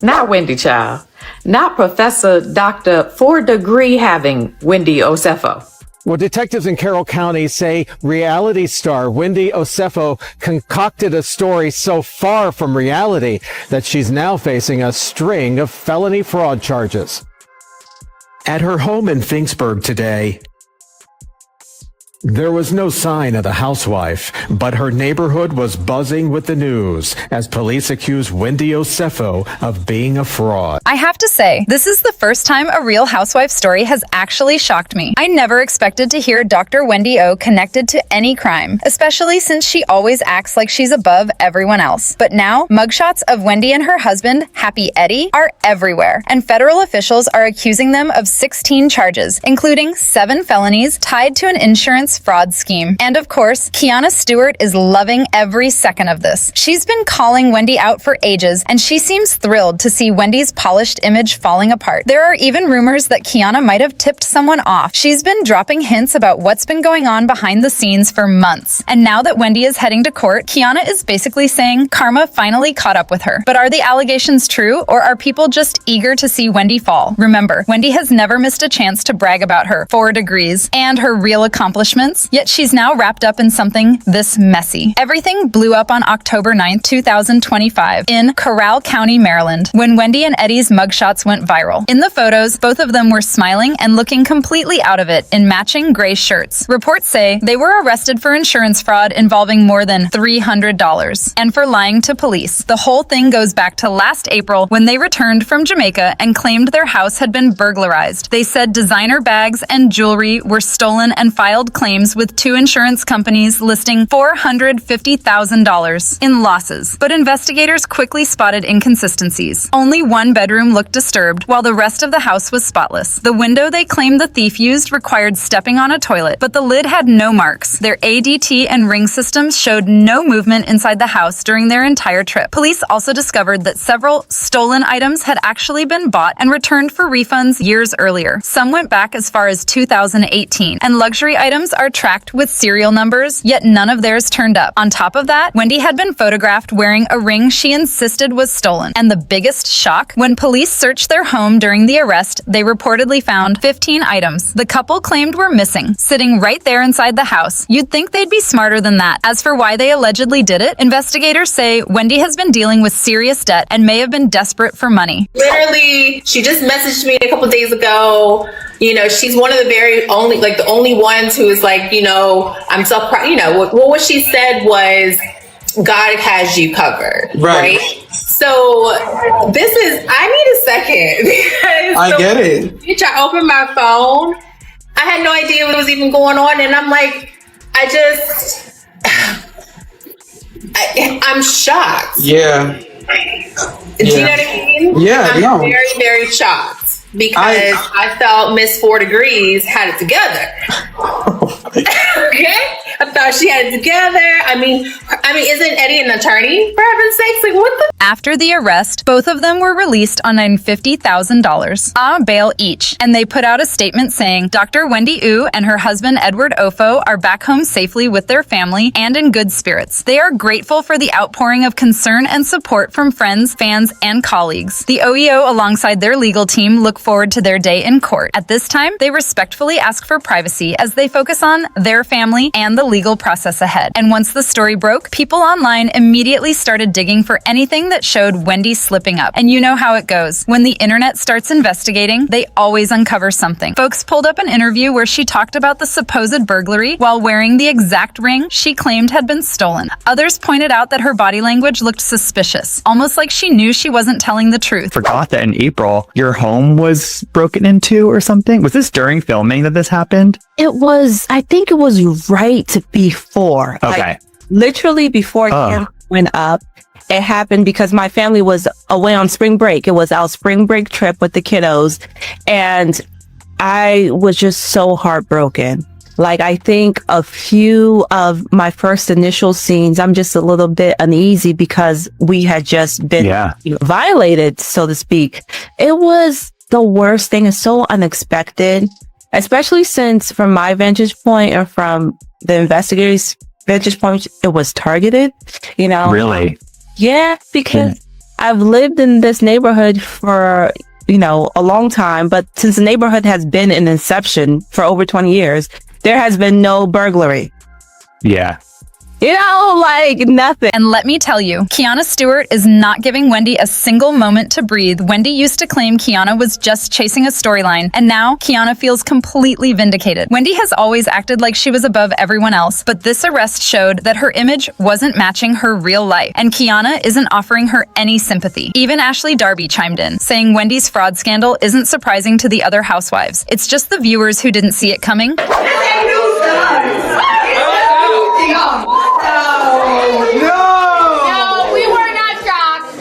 Not Wendy Child. Not Professor Dr. 4-degree having Wendy Osefo. Well, detectives in Carroll County say reality star Wendy Osefo concocted a story so far from reality that she's now facing a string of felony fraud charges. At her home in Finksburg today, there was no sign of the housewife, but her neighborhood was buzzing with the news as police accused Wendy Osefo of being a fraud. I have to say, this is the first time a Real Housewife story has actually shocked me. I never expected to hear Dr. Wendy O connected to any crime, especially since she always acts like she's above everyone else. But now, mugshots of Wendy and her husband, Happy Eddie, are everywhere, and federal officials are accusing them of 16 charges, including 7 felonies tied to an insurance fraud scheme. And of course, Keiarna Stewart is loving every second of this. She's been calling Wendy out for ages, and she seems thrilled to see Wendy's polished image falling apart. There are even rumors that Keiarna might have tipped someone off. She's been dropping hints about what's been going on behind the scenes for months. And now that Wendy is heading to court, Keiarna is basically saying karma finally caught up with her. But are the allegations true, or are people just eager to see Wendy fall? Remember, Wendy has never missed a chance to brag about her 4 degrees and her real accomplishments, yet she's now wrapped up in something this messy. Everything blew up on October 9th, 2025 in Corral County, Maryland, when Wendy and Eddie's mugshots went viral. In the photos, both of them were smiling and looking completely out of it in matching gray shirts. Reports say they were arrested for insurance fraud involving more than $300 and for lying to police. The whole thing goes back to last April when they returned from Jamaica and claimed their house had been burglarized. They said designer bags and jewelry were stolen and filed claims with 2 insurance companies listing $450,000 in losses. But investigators quickly spotted inconsistencies. Only one bedroom looked disturbed, while the rest of the house was spotless. The window they claimed the thief used required stepping on a toilet, but the lid had no marks. Their ADT and ring systems showed no movement inside the house during their entire trip. Police also discovered that several stolen items had actually been bought and returned for refunds years earlier. Some went back as far as 2018, and luxury items are tracked with serial numbers, yet none of theirs turned up. On top of that, Wendy had been photographed wearing a ring she insisted was stolen. And the biggest shock, when police searched their home during the arrest, they reportedly found 15 items the couple claimed were missing, sitting right there inside the house. You'd think they'd be smarter than that. As for why they allegedly did it, investigators say Wendy has been dealing with serious debt and may have been desperate for money. Literally, she just messaged me a couple days ago. You know, she's one of the very only, like the only ones who is like, you know, I'm so proud. You know, what she said was, God has you covered, right? So this is, I need a second. Because I get it. Bitch, I opened my phone. I had no idea what was even going on. And I'm like, I'm shocked. Yeah. Do you know what I mean? Yeah, I'm very, very shocked. Because I felt Miss 4 Degrees had it together. Okay? I thought she had it together. I mean, isn't Eddie an attorney? For heaven's sakes, like what the? After the arrest, both of them were released on $50,000 on bail each, and they put out a statement saying Dr. Wendy U and her husband Edward Ofo are back home safely with their family and in good spirits. They are grateful for the outpouring of concern and support from friends, fans, and colleagues. The OEO, alongside their legal team, look forward to their day in court. At this time, they respectfully ask for privacy as they focus on their family and the legal process ahead. And once the story broke, people online immediately started digging for anything that showed Wendy slipping up. And you know how it goes. When the internet starts investigating, they always uncover something. Folks pulled up an interview where she talked about the supposed burglary while wearing the exact ring she claimed had been stolen. Others pointed out that her body language looked suspicious, almost like she knew she wasn't telling the truth. Forgot that in April, your home was broken into or something. Was this during filming that this happened? It was, I think it was right before. Okay. Like, literally before it went up. It happened because my family was away on spring break. It was our spring break trip with the kiddos. And I was just so heartbroken. Like, I think a few of my first initial scenes, I'm just a little bit uneasy because we had just been violated, so to speak. It was the worst thing. It's so unexpected, especially since from my vantage point or from the investigators' vantage point, it was targeted, you know? Really? Yeah, because I've lived in this neighborhood for, a long time, but since the neighborhood has been in inception for over 20 years, there has been no burglary. Yeah. Nothing. And let me tell you, Keiarna Stewart is not giving Wendy a single moment to breathe. Wendy used to claim Keiarna was just chasing a storyline, and now Keiarna feels completely vindicated. Wendy has always acted like she was above everyone else, but this arrest showed that her image wasn't matching her real life, and Keiarna isn't offering her any sympathy. Even Ashley Darby chimed in, saying Wendy's fraud scandal isn't surprising to the other housewives. It's just the viewers who didn't see it coming. No, we were not shocked.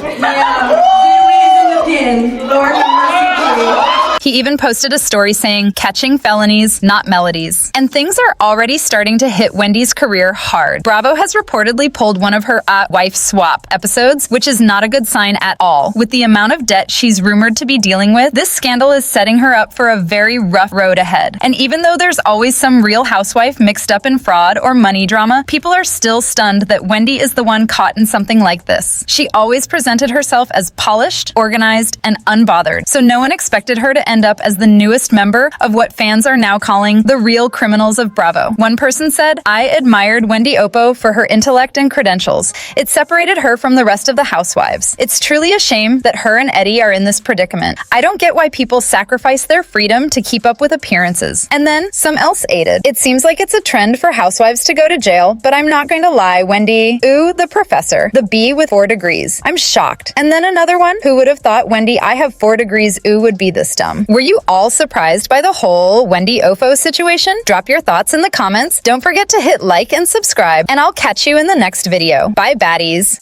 He even posted a story saying, catching felonies, not melodies. And things are already starting to hit Wendy's career hard. Bravo has reportedly pulled one of her wife swap episodes, which is not a good sign at all. With the amount of debt she's rumored to be dealing with, this scandal is setting her up for a very rough road ahead. And even though there's always some real housewife mixed up in fraud or money drama, people are still stunned that Wendy is the one caught in something like this. She always presented herself as polished, organized, and unbothered, so no one expected her to end up as the newest member of what fans are now calling the real criminals of Bravo. One person said, "I admired Wendy Osefo for her intellect and credentials. It separated her from the rest of the housewives. It's truly a shame that her and Eddie are in this predicament. I don't get why people sacrifice their freedom to keep up with appearances." And then some else aided. "It seems like it's a trend for housewives to go to jail, but I'm not going to lie, Wendy. Ooh, the professor. The B with 4 degrees. I'm shocked." And then another one, "Who would have thought Wendy, I have 4 degrees, ooh, would be this dumb." Were you all surprised by the whole Wendy Osefo situation? Drop your thoughts in the comments. Don't forget to hit like and subscribe, and I'll catch you in the next video. Bye, baddies.